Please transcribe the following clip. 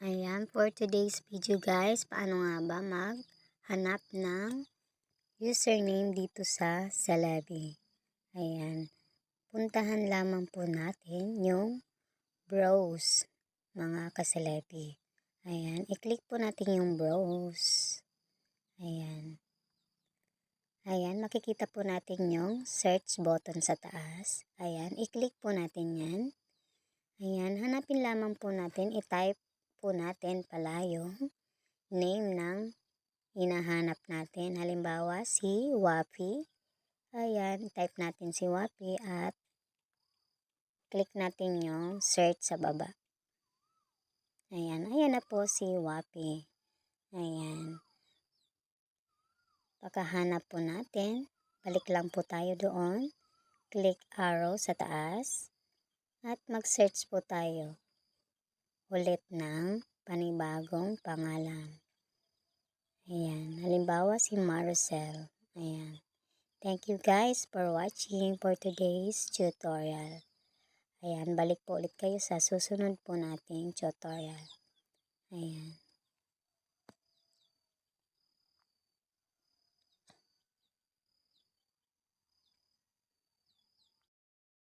Ayan, for today's video guys, paano nga ba maghanap ng username dito sa Celebi. Ayan, puntahan lamang po natin yung browse mga ka-Celebi. Ayan, i-click po natin yung browse. Ayan. Ayan, makikita po natin yung search button sa taas. Ayan, i-click po natin yan. Ayan, hanapin lamang po natin, i-type po natin pala yung name ng hinahanap natin. Halimbawa, si Wapi. Ayan, type natin si Wapi at click natin yung search sa baba. Ayan, ayan na po si Wapi. Ayan. Pagkahanap po natin, balik lang po tayo doon. Click arrow sa taas at mag-search po tayo ulit ng panibagong pangalan. Ayan, halimbawa si Marcel. Ayan. Thank you guys for watching for today's tutorial. Ayan, balik po ulit kayo sa susunod po nating tutorial. Ayan.